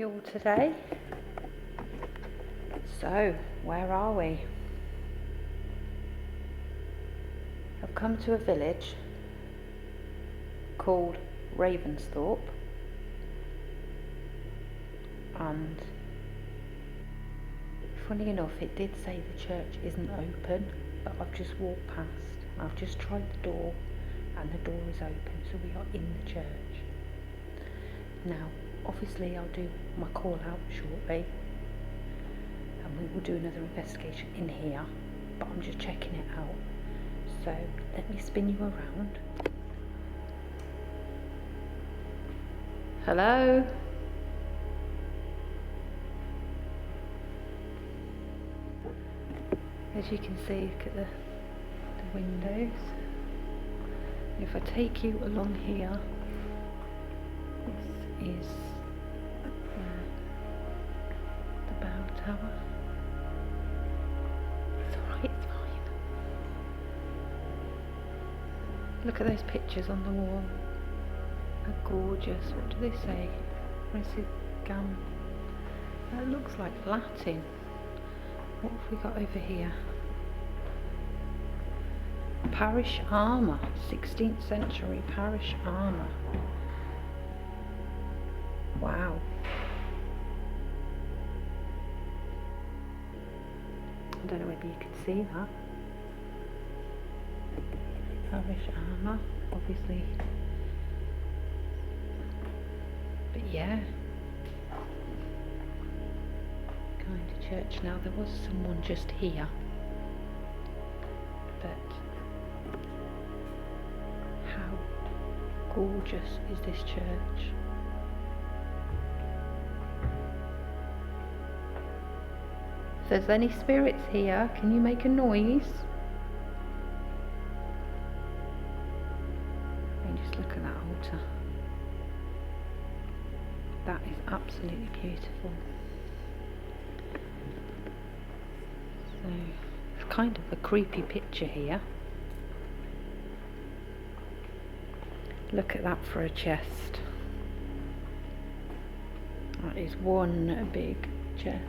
you all today. So, where are we? I've come to a village called Ravensthorpe, and funny enough it did say the church isn't open, but I've just walked past. I've just tried the door and the door is open, so we are in the church. Now obviously I'll do my call out shortly and we will do another investigation in here, but I'm just checking it out. So let me spin you around. Hello? As you can see, look at the windows. If I take you along here, this is the bell tower. It's alright, it's fine. Look at those pictures on the wall. They're gorgeous. What do they say? Resigam. That looks like Latin. What have we got over here? Parish armour. 16th century parish armour. Wow. I don't know whether you can see that. Parish armour, obviously. But yeah. Kind of church. Now there was someone just here, but how gorgeous is this church? If there's any spirits here, can you make a noise? And just look at that altar. That is absolutely beautiful. So it's kind of a creepy picture here. Look at that for a chest. That is one big chest.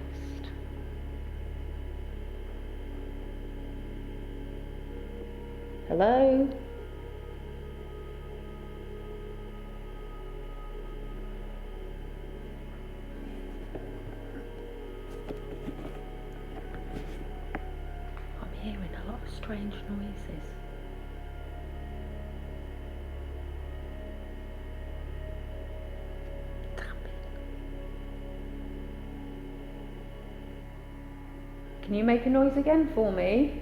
Hello? I'm hearing a lot of strange noises. Can you make a noise again for me?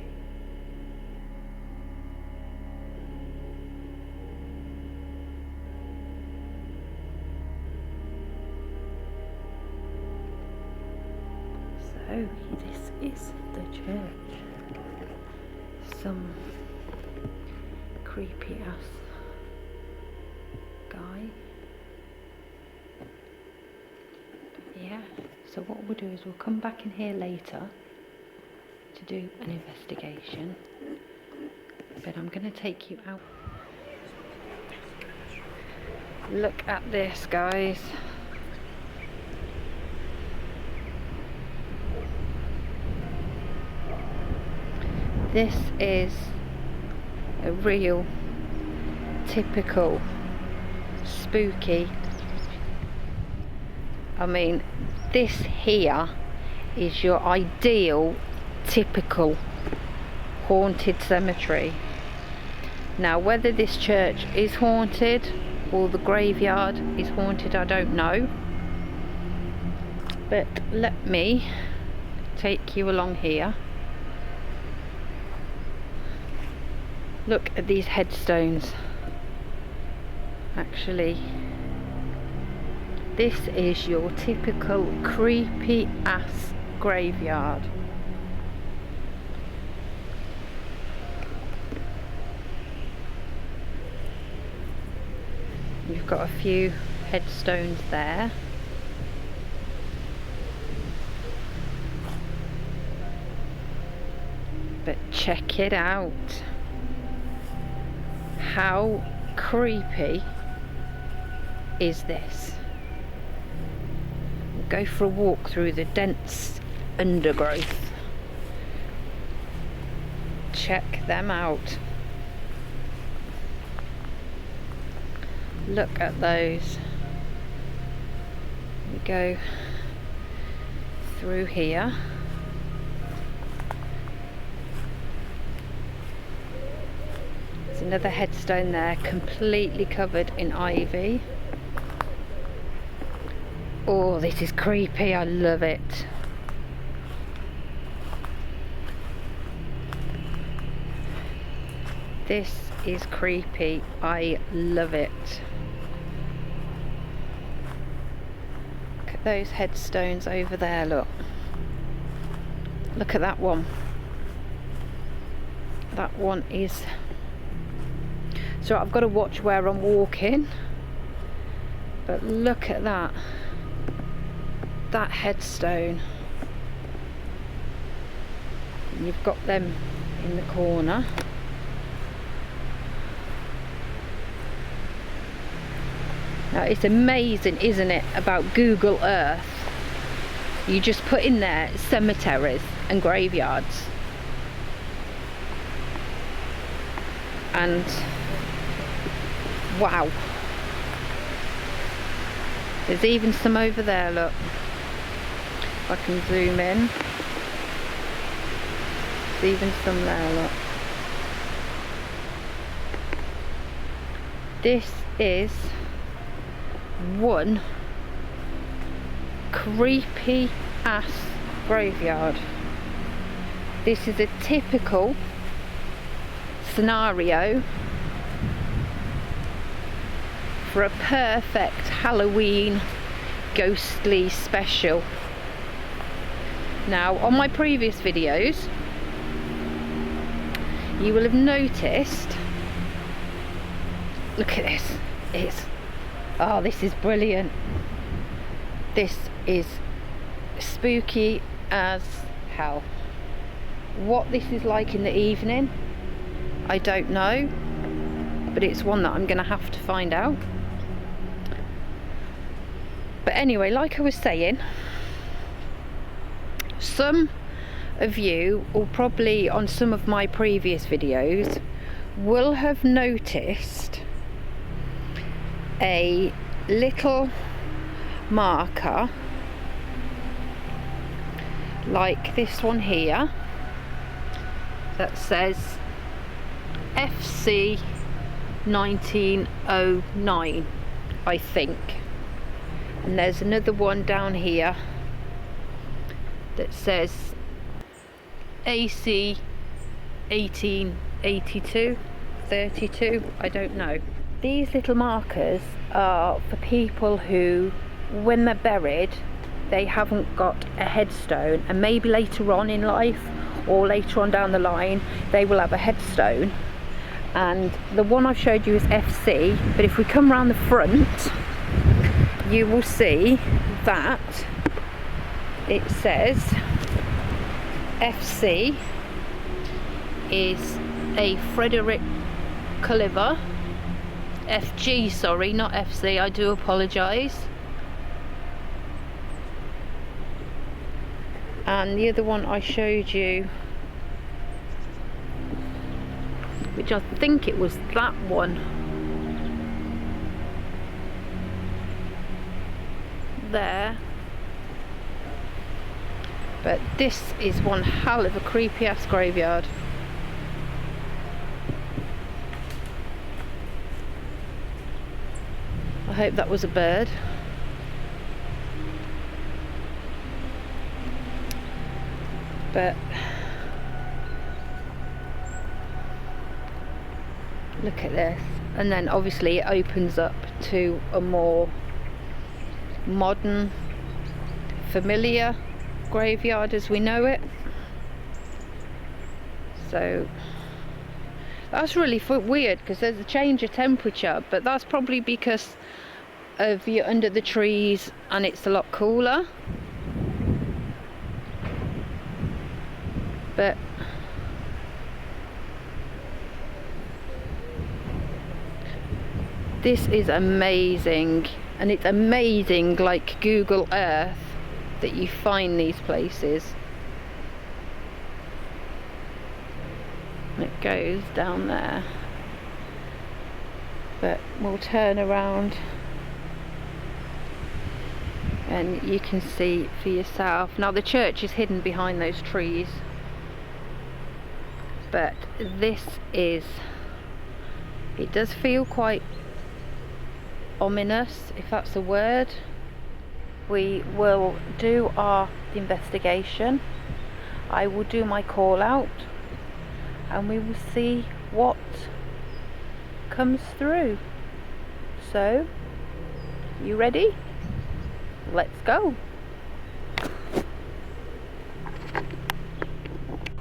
So, this is the church. Some creepy ass guy. But yeah, so what we'll do is we'll come back in here later to do an investigation, but I'm going to take you out. Look at this, guys. This is a real typical spooky, I mean, this here is your ideal typical haunted cemetery. Now whether this church is haunted or the graveyard is haunted, I don't know, but let me take you along here. Look at these headstones. Actually, this is your typical creepy ass graveyard. You've got a few headstones there. But check it out. How creepy is this? go for a walk through the dense undergrowth. Check them out. Look at those. We go through here. There's another headstone there, completely covered in ivy. Oh, this is creepy, I love it. This is creepy, I love it. Look at those headstones over there, look. Look at that one. That one is... So I've got to watch where I'm walking. But look at that. That headstone. And you've got them in the corner. Now it's amazing, isn't it, about Google Earth. You just put in there cemeteries and graveyards. And wow. There's even some over there, look. If I can zoom in. There's even some there, look. This is one creepy ass graveyard. This is a typical scenario for a perfect Halloween ghostly special. Now, on my previous videos, you will have noticed, look at this, oh, this is brilliant. This is spooky as hell. What this is like in the evening, I don't know, but it's one that I'm going to have to find out. But anyway, like I was saying, some of you, or probably on some of my previous videos, will have noticed a little marker like this one here that says FC 1909, I think. And there's another one down here that says AC 1882, 32, I don't know. These little markers are for people who, when they're buried, they haven't got a headstone, and maybe later on in life or later on down the line they will have a headstone. And the one I've showed you is FC, but if we come around the front, you will see that it says FC is a Frederick Culliver. FG, sorry, not FC, I do apologise. And the other one I showed you, which I think it was that one there. But this is one hell of a creepy ass graveyard. I hope that was a bird. But look at this. And then obviously it opens up to a more modern, familiar graveyard as we know it. So that's really weird, because there's a change of temperature, but that's probably because of you're under the trees and it's a lot cooler. But this is amazing, and it's amazing like Google Earth that you find these places. And it goes down there. But we'll turn around and you can see for yourself. Now the church is hidden behind those trees, but this is, it does feel quite ominous, if that's a word. We will do our investigation. I will do my call out and we will see what comes through. So, you ready? Let's go.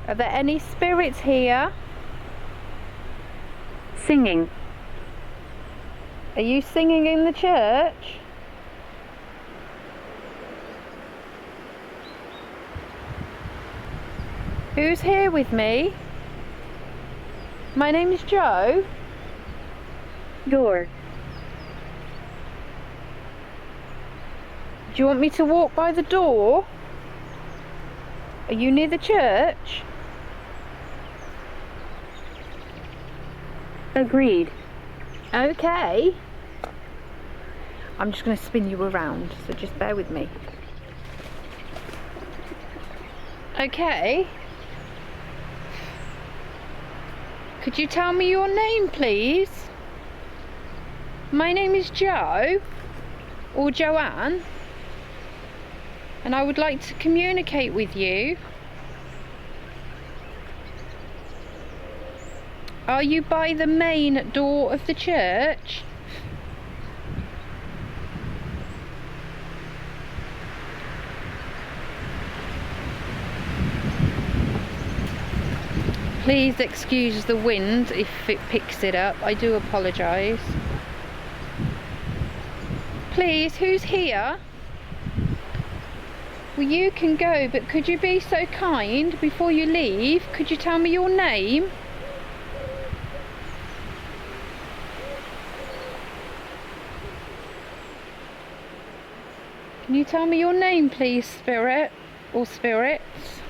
Are there any spirits here? Singing. Are you singing in the church? Who's here with me? My name is Joe. Door. Do you want me to walk by the door? Are you near the church? Agreed. Okay. I'm just going to spin you around, so just bear with me. Okay. Could you tell me your name, please? My name is Joe, or Joanne, and I would like to communicate with you. Are you by the main door of the church? Please excuse the wind if it picks it up. I do apologise. Please, who's here? Well, you can go, but could you be so kind before you leave? Could you tell me your name? Can you tell me your name, please, spirit or spirits?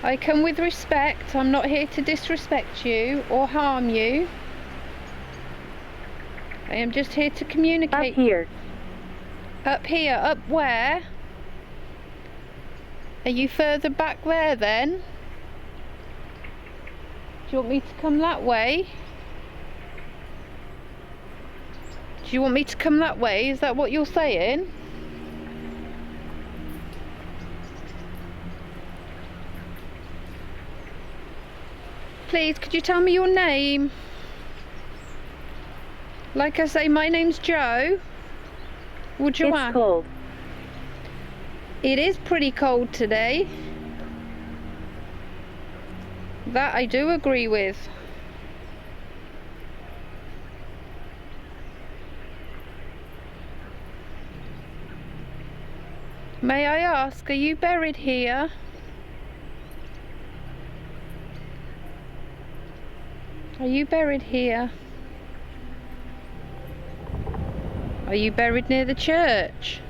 I come with respect. I'm not here to disrespect you or harm you. I am just here to communicate. Up here. Up here? Up where? Are you further back there then? Do you want me to come that way? Do you want me to come that way? Is that what you're saying? Please, could you tell me your name? Like I say, my name's Joe. Or Joanne. It's cold. It is pretty cold today. That I do agree with. May I ask, are you buried here? Are you buried here? Are you buried near the church?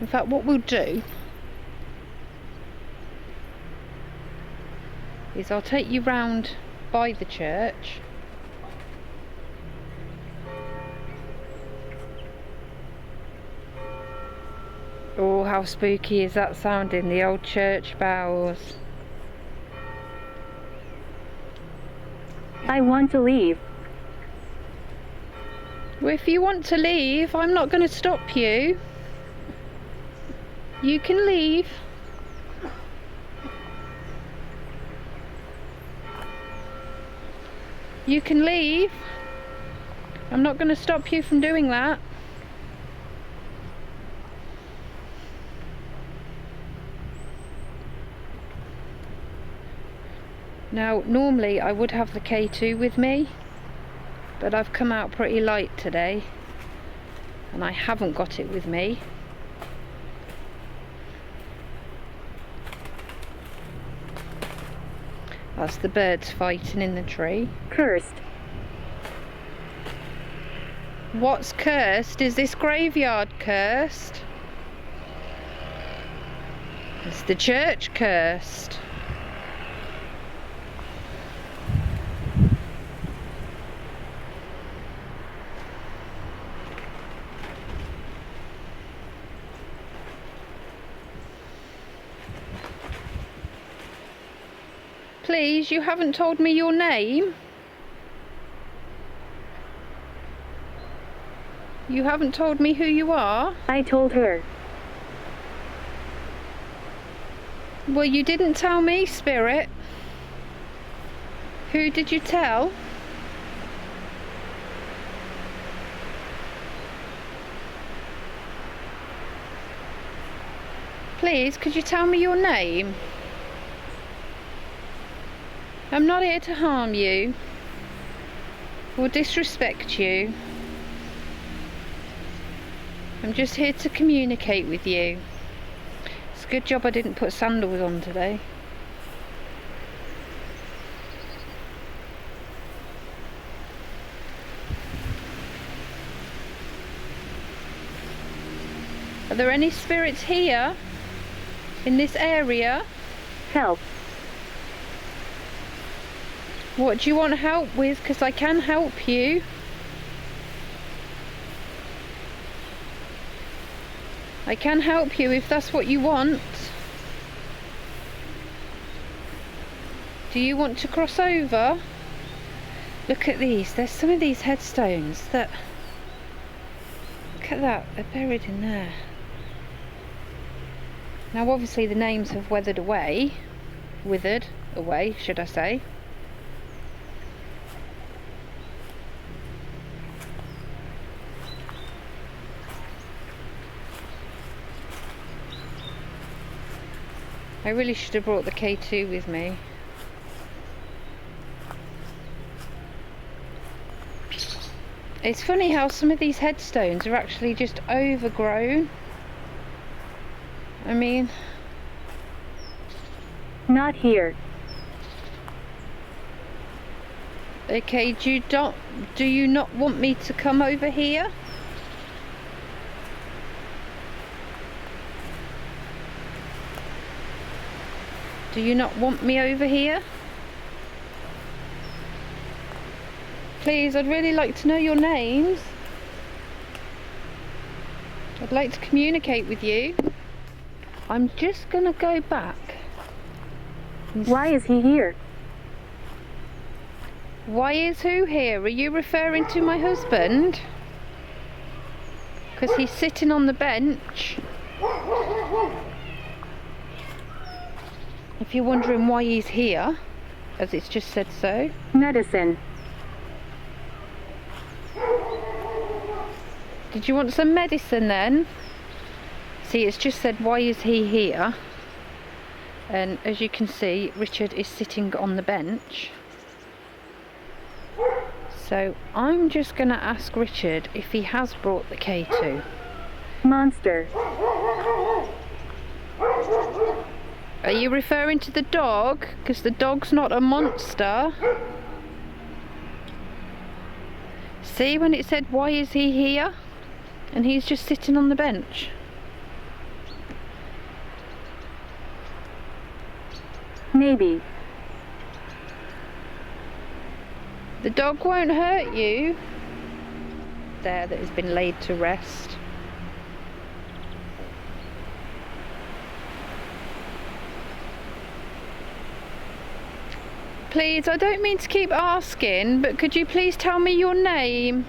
In fact, what we'll do is I'll take you round by the church. Oh, how spooky is that sounding, the old church bells. I want to leave. Well, if you want to leave, I'm not going to stop you. You can leave. You can leave. I'm not going to stop you from doing that. Now, normally I would have the K2 with me, but I've come out pretty light today and I haven't got it with me. That's the birds fighting in the tree. Cursed. What's cursed? Is this graveyard cursed? Is the church cursed? Please, you haven't told me your name. You haven't told me who you are. I told her. Well, you didn't tell me, Spirit. Who did you tell? Please, could you tell me your name? I'm not here to harm you or disrespect you. I'm just here to communicate with you. It's a good job I didn't put sandals on today. Are there any spirits here in this area? Help. What do you want help with? Because I can help you. I can help you if that's what you want. Do you want to cross over? Look at these. There's some of these headstones that... Look at that. They're buried in there. Now obviously the names have withered away. Withered away, should I say. I really should have brought the K2 with me. It's funny how some of these headstones are actually just overgrown. I mean... Not here. Okay, do you not want me to come over here? Do you not want me over here? Please, I'd really like to know your names. I'd like to communicate with you. I'm just gonna go back. Why is he here? Why is who here? Are you referring to my husband? Because he's sitting on the bench. If you're wondering why he's here, as it's just said so. Medicine. Did you want some medicine then? See, it's just said, why is he here? And as you can see, Richard is sitting on the bench. So I'm just going to ask Richard if he has brought the K2. Monster. Are you referring to the dog? Because the dog's not a monster. See, when it said, why is he here? And he's just sitting on the bench. Maybe. The dog won't hurt you. There, that has been laid to rest. Please, I don't mean to keep asking, but could you please tell me your name?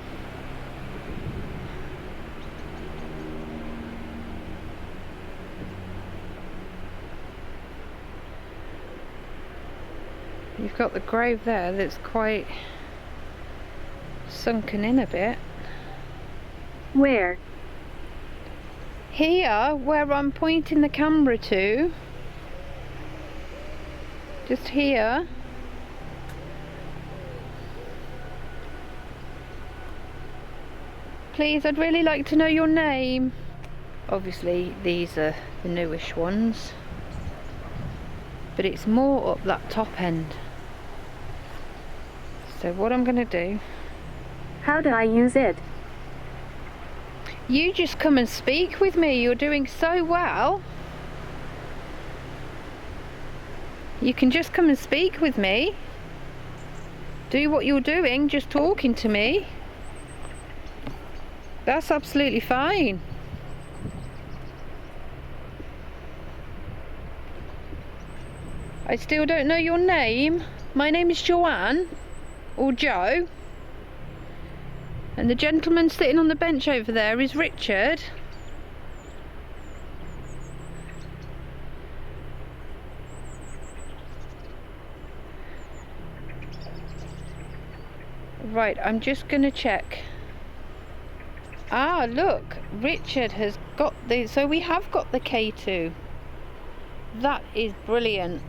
You've got the grave there that's quite sunken in a bit. Where? Here, where I'm pointing the camera to. Just here. Please, I'd really like to know your name. Obviously, these are the newish ones. But it's more up that top end. So what I'm going to do... How do I use it? You just come and speak with me. You're doing so well. You can just come and speak with me. Do what you're doing, just talking to me. That's absolutely fine. I still don't know your name. My name is Joanne, or Joe. And the gentleman sitting on the bench over there is Richard. Right, I'm just going to check. Ah, look, Richard has got the... So we have got the K2. That is brilliant.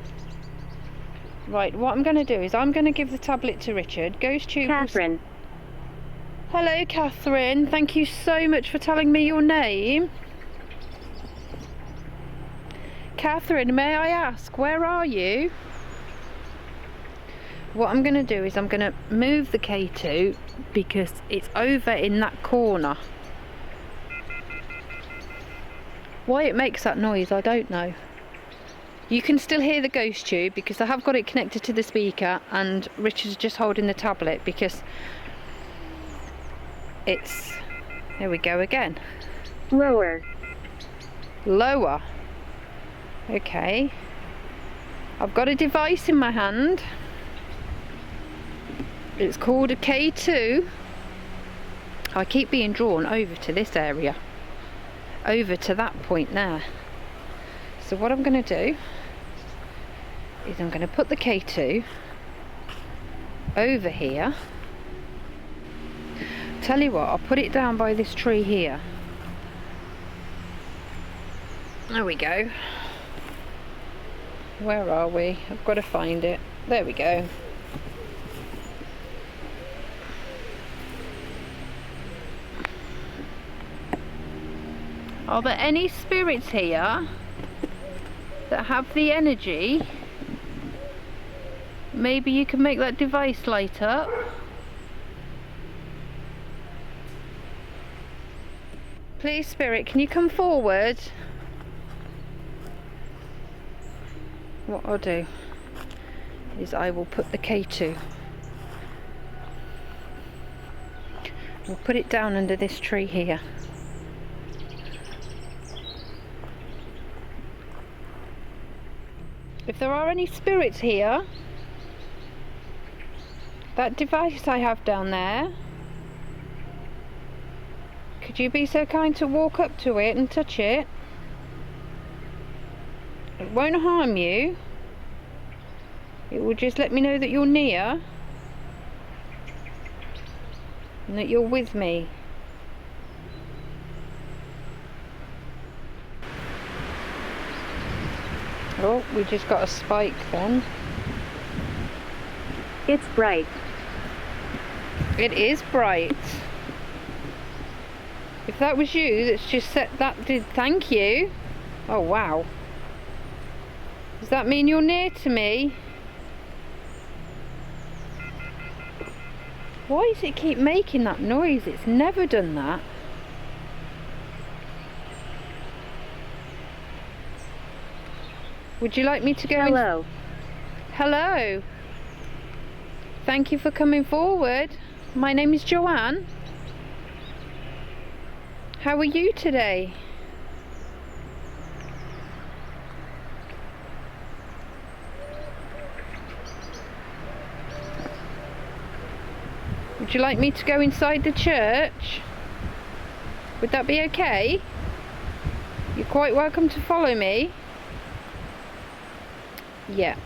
Right, what I'm going to do is I'm going to give the tablet to Richard. Ghost Tube. Catherine. Hello, Catherine. Thank you so much for telling me your name. Catherine, may I ask, where are you? What I'm going to do is I'm going to move the K2 because it's over in that corner. Why it makes that noise, I don't know. You can still hear the ghost tube because I have got it connected to the speaker, and Richard's just holding the tablet because it's... There we go again. Lower. Lower. Okay. I've got a device in my hand. It's called a K2. I keep being drawn over to this area. Over to that point there. So what I'm going to do is I'm going to put the K2 over here. Tell you what, I'll put it down by this tree here. There we go. Where are we? I've got to find it. There we go. Are there any spirits here that have the energy? Maybe you can make that device light up. Please, spirit, can you come forward? What I'll do is I will put the K2. We'll put it down under this tree here. If there are any spirits here, that device I have down there, could you be so kind to walk up to it and touch it? It won't harm you. It will just let me know that you're near and that you're with me. Oh, we just got a spike then. It's bright. It is bright. If that was you that's just set that, did thank you. Oh wow. Does that mean you're near to me? Why does it keep making that noise? It's never done that. Would you like me to go? Hello. Hello. Thank you for coming forward. My name is Joanne. How are you today? Would you like me to go inside the church? Would that be okay? You're quite welcome to follow me. Yeah.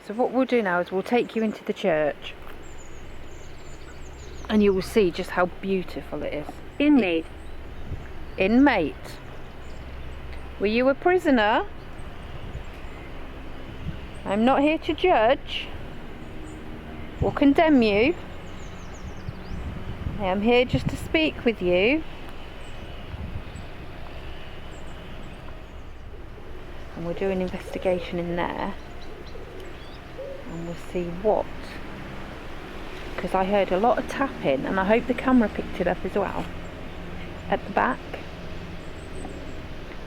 So what we'll do now is we'll take you into the church and you will see just how beautiful it is. Inmate. Inmate. Were you a prisoner? I'm not here to judge or condemn you. I am here just to speak with you. And we'll do an investigation in there. And we'll see what because I heard a lot of tapping, and I hope the camera picked it up as well at the back.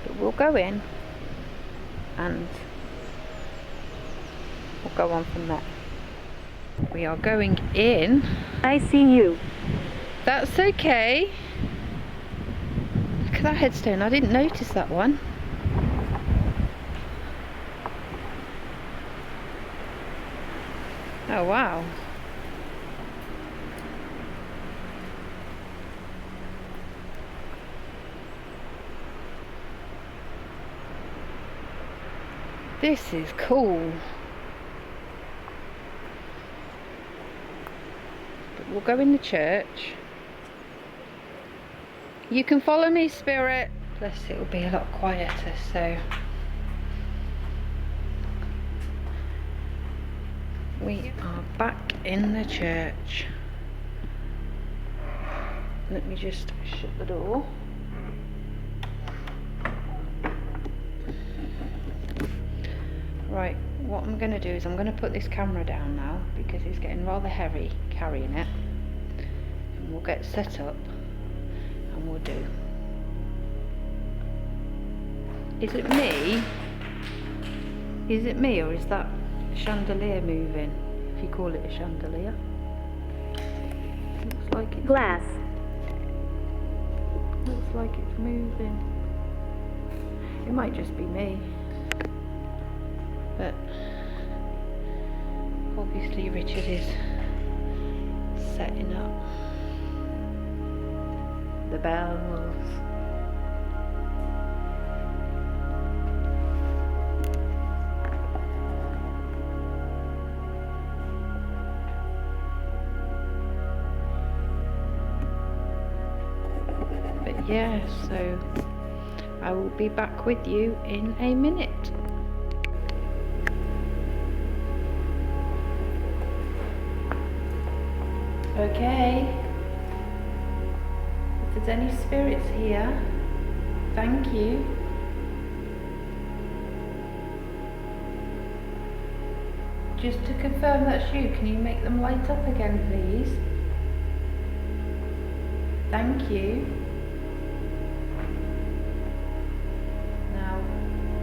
But we'll go in and we'll go on from there. We are going in. I see you. That's okay. Look at that headstone, I didn't notice that one. Oh wow. This is cool. But we'll go in the church. You can follow me, Spirit. Plus it will be a lot quieter, so we are back in the church. Let me just shut the door. Right, what I'm going to do is I'm going to put this camera down now because it's getting rather heavy carrying it. And we'll get set up and we'll do. Is it me? Is it me, or is that chandelier moving? If you call it a chandelier. Looks like it's Glass. Looks like it's moving. It might just be me. But obviously Richard is setting up the bells. But yeah, so I will be back with you in a minute. Okay, if there's any spirits here, thank you. Just to confirm that's you, can you make them light up again, please? Thank you. Now,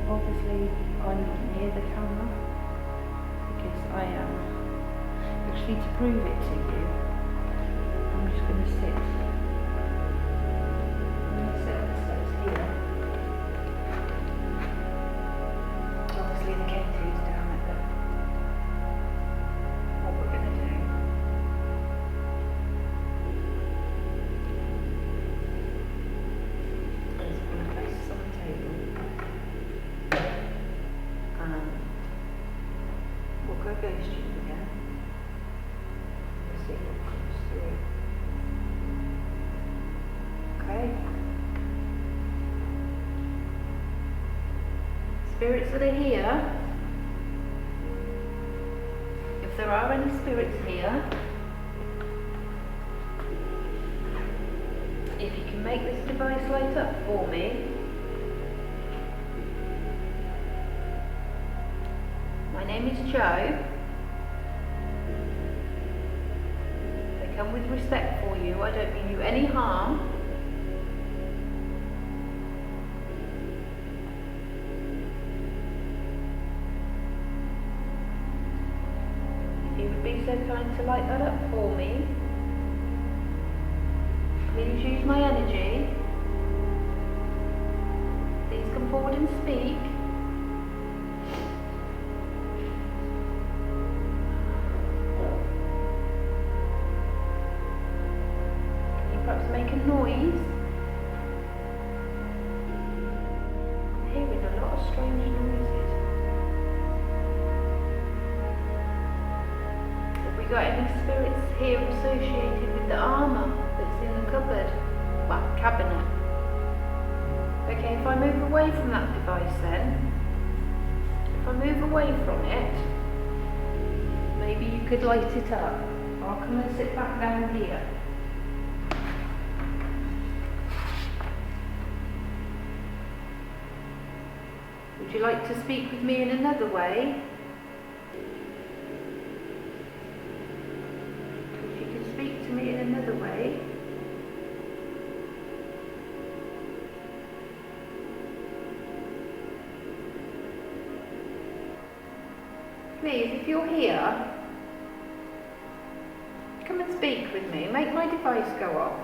obviously, I'm not near the camera because I am actually to prove it to you. I'm just going to sit. I'm going to sit on the steps here. Obviously the K2's down at the... What we're going to do is I'm going to place this on the table. And we'll go ghost tube again. See what comes through. Okay. Spirits that are here, if there are any spirits here, if you can make this device light up for me. My name is Jo. Come with respect for you, I don't mean you any harm. If you would be so kind to light that up for me. Please use my energy. Please come forward and speak. Perhaps make a noise. I'm hearing a lot of strange noises. Have we got any spirits here associated with the armour that's in the cupboard? Well, cabinet. Okay, if I move away from that device then, if I move away from it, maybe you could light it up. I'll come and sit back down here. Would you like to speak with me in another way? Could you it in another way. Please, if you're here, come and speak with me. Make my device go off.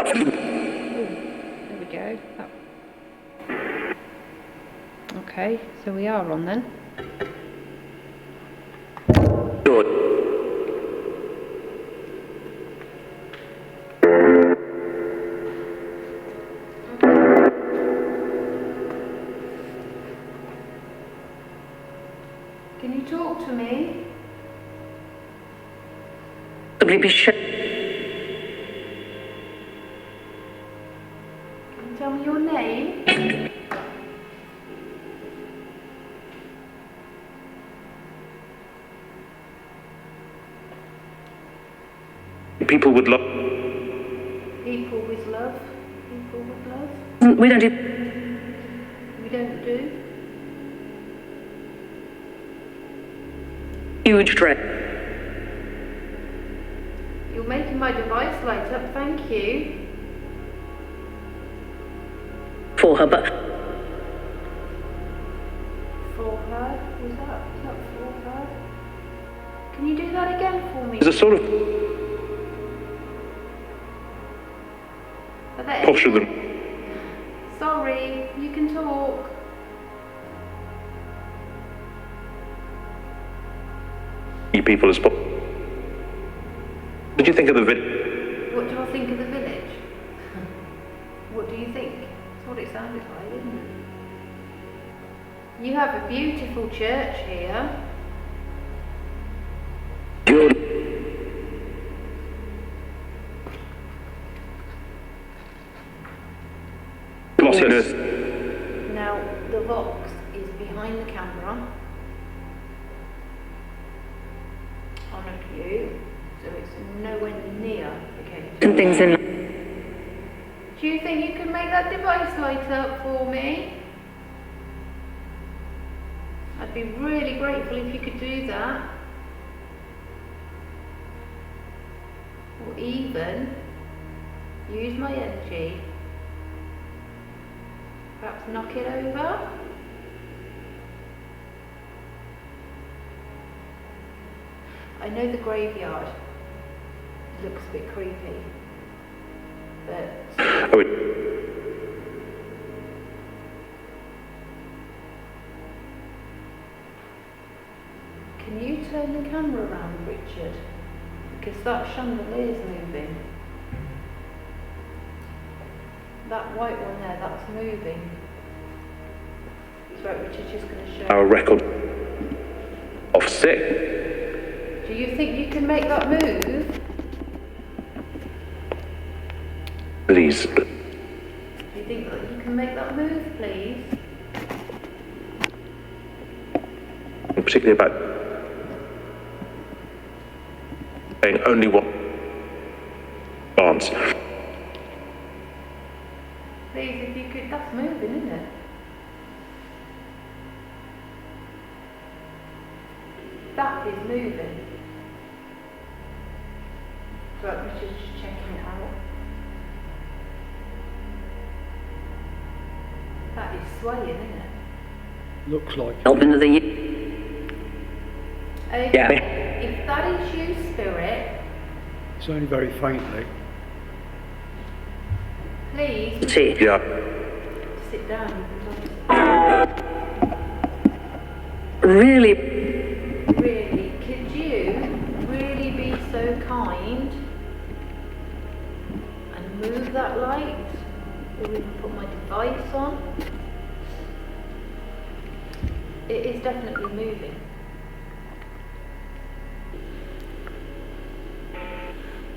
There we go. Okay, so we are on then. Good. Can you talk to me? Simply be sure. Can you tell me your name? People would love. People with love. People with love. We don't do. We don't do. Huge dread. You're making my device light up, thank you. For her, but For her? Was that for her? Can you do that again for me? there's a sort of Are there posture any- than Sorry, you can talk. people as possible. Did you think of the video? What do I think of the village? What do you think? That's what it sounded like, didn't it? You have a beautiful church here. Glossiness. Now, the box is behind the camera on a view, so it's nowhere near the cage. And things in. Do you think you can make that device light up for me? I'd be really grateful if you could do that. Or even use my energy. Perhaps knock it over. I know the graveyard looks a bit creepy, but Oh, can you turn the camera around, Richard? Because that chandelier's moving. That white one there, that's moving. Right, Richard's just going to show. our record of 6. Do you think you can make that move? Please. Do you think that you can make that move, please? Particularly about saying only one answer. Please, if you could, that's moving, isn't it? That is moving. Right, Richard's just checking it out. That is swaying, isn't it? Looks like it. Help into the. Okay, Yeah. if that is you, Spirit, It's only very faintly. please See. Yeah. sit down. Really. Really, could you really be so kind and move that light? Or even put my device on? It is definitely moving.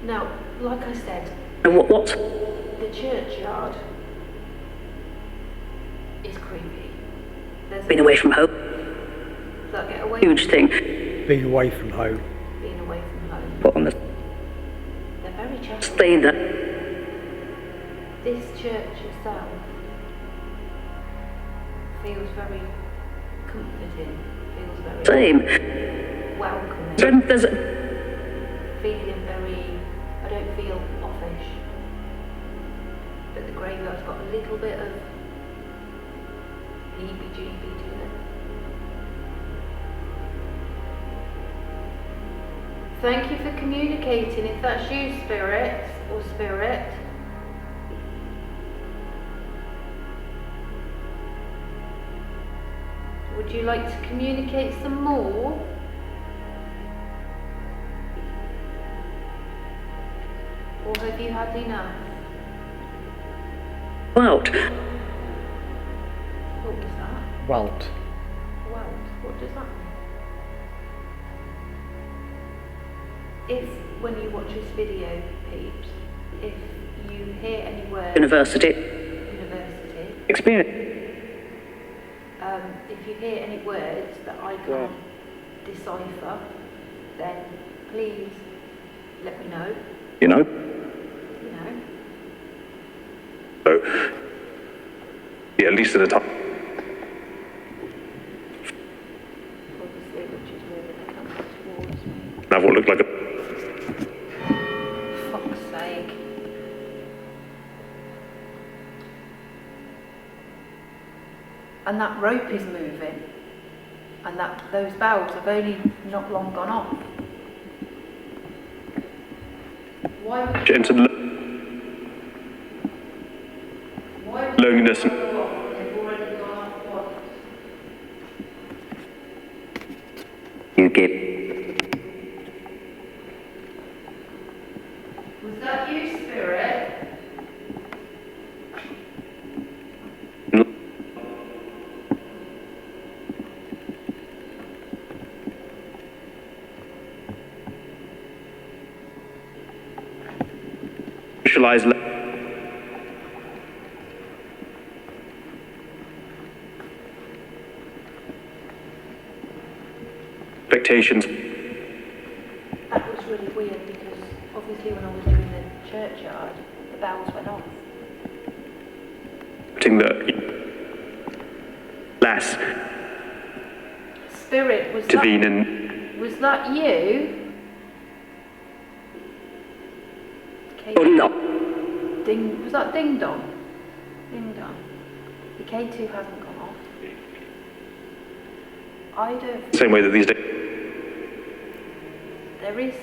Now, like I said, What? the churchyard is creepy. There's Been away from home. Does that get away? Huge thing. Being away from home. Being away from home. But on the They're very chatty. stay that. This church itself feels very comforting, feels very Same. welcoming, There's feeling very, I don't feel offish, but the graveyard's got a little bit of heebie-jeebie to it. Thank you for communicating, if that's you, spirit, or spirit. Would you like to communicate some more? Or have you had enough? out. What was that? Welt. Weld. What does that mean? If, when you watch this video, peeps, if you hear any words... University. Experience. If you hear any words that I can't decipher, then please let me know. You know? You know. So, yeah, at least at a time. Obviously, which is where they're coming towards me. Have what looked like a... Fuck's sake. And that rope is moving. And that those bells have only not long gone off. Why would you... Entered loneliness. They've already gone off once. You get. Was that you, Spirit? Visualize expectations. That was really weird because obviously when I was doing the churchyard, the bells went off. That less Spirit, was intervene that, in was that you? Oh, no. Ding, was that ding dong? Ding dong. The K2 hasn't gone off. I don't. the same way that these days. There is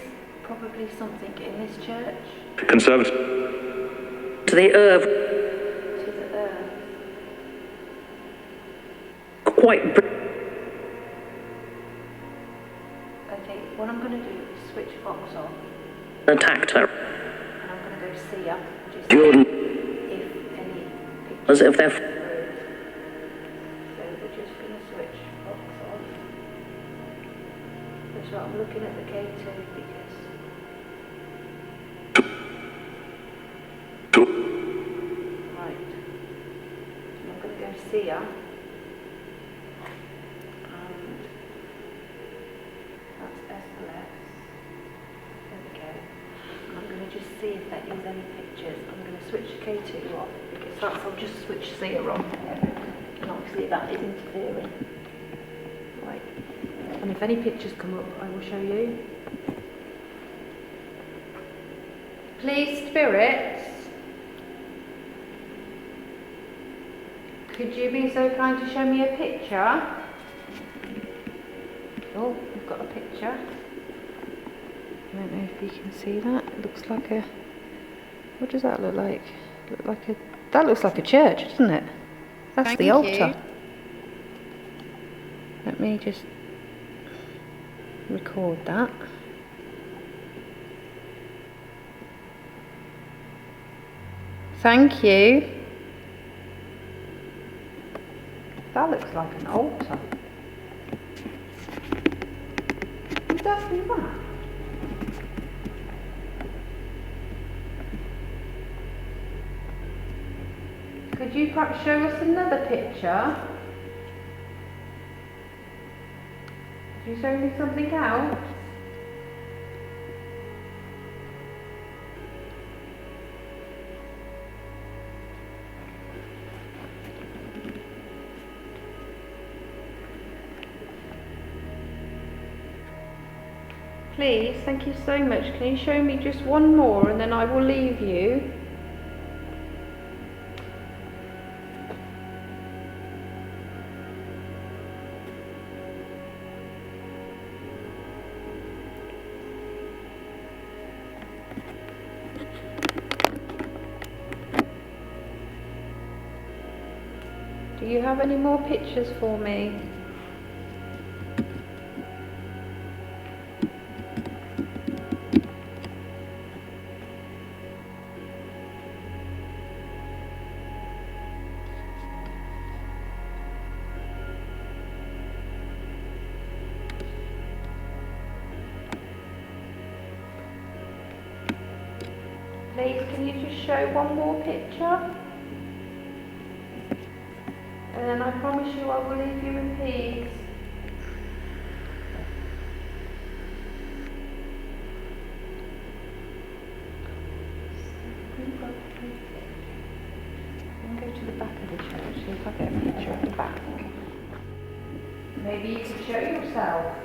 probably something in this church Conservative. To the earth. to the earth. Quite. Okay, what I'm going to do is switch Fox off Attacked her. and I'm going to go see her. Just Jordan. if any pictures. As if they're. So we're just going to switch Fox off. So I'm looking at the K2 because right. I'm going to go see her. That's SLS. There we go. And I'm going to just see if there is any pictures. I'm going to switch the K2 off because that's, I'll just switch seer on. And obviously that is interfering. Right. And if any pictures come up, I will show you. Please, spirits, could you be so kind to show me a picture? Oh, we've got a picture. I don't know if you can see that. It looks like a... What does that look like? That looks like a church, doesn't it? That's the altar. Let me just record that. Thank you. That looks like an altar. Would that be that? Could you perhaps show us another picture? Could you show me something else? Please, thank you so much. Can you show me just one more and then I will leave you? Do you have any more pictures for me? Please, can you just show one more picture? And then I promise you I will leave you in peace. I'm going to go to the back of the church, see if I get a picture of the back. Maybe you could show yourself.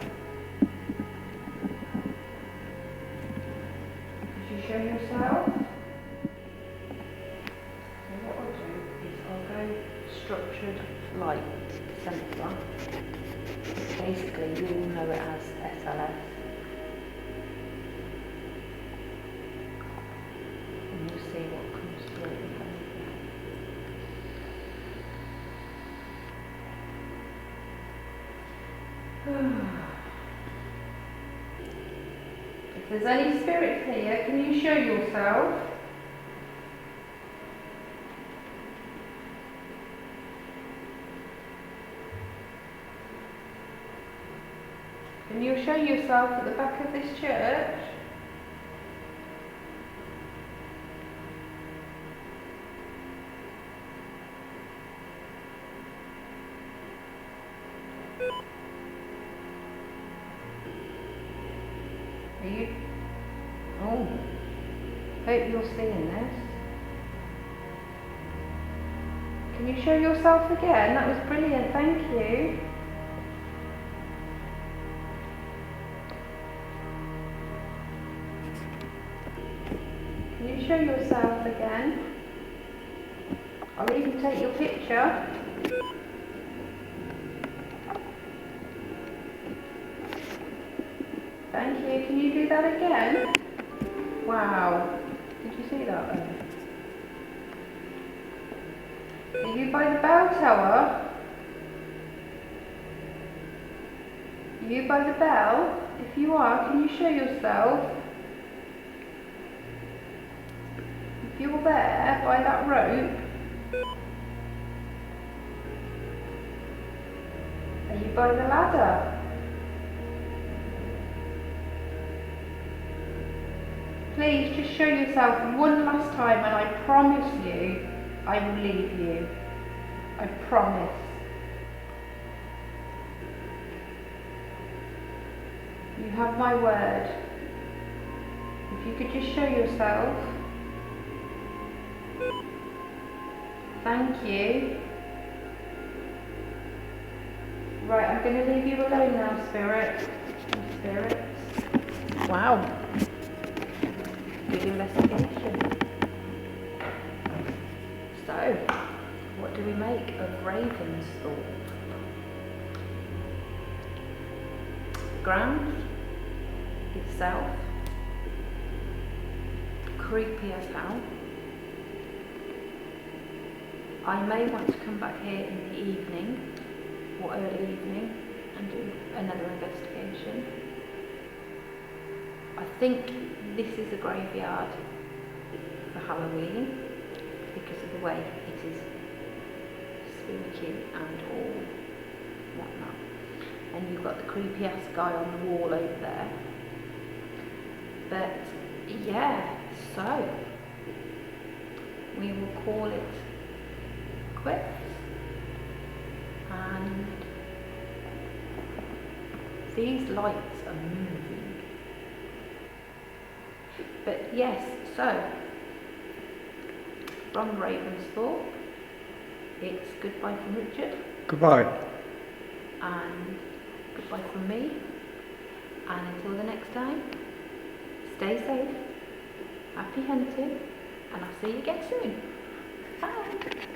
Could you show yourself? Structured light sensor. Basically, you all know it as SLS. And you'll see what comes through. If there's any spirit here, can you show yourself? Can you show yourself at the back of this church? Are you? Oh, hope you're seeing this. Can you show yourself again? That was brilliant, thank you. Can you show yourself again? I'll even take your picture. Thank you. Can you do that again? Wow. Did you see that then? Are you by the bell tower? Are you by the bell? If you are, can you show yourself? If you're there by that rope, are you by the ladder? Please just show yourself one last time and I promise you I will leave you. I promise. You have my word. If you could just show yourself. Thank you. Right, I'm going to leave you alone now, Spirit. Spirits. Wow. Good investigation. So, what do we make of Raven's thought? Ground itself, creepy as hell. I may want to come back here in the evening or early evening and do another investigation. I think this is a graveyard for Halloween because of the way it is spooky and all whatnot. And you've got the creepy ass guy on the wall over there. But yeah, so we will call it quits. And these lights are moving. But yes, so from Ravensthorpe, it's goodbye from Richard. Goodbye. And goodbye from me. And until the next day. Stay safe. Happy hunting. And I'll see you again soon. Bye.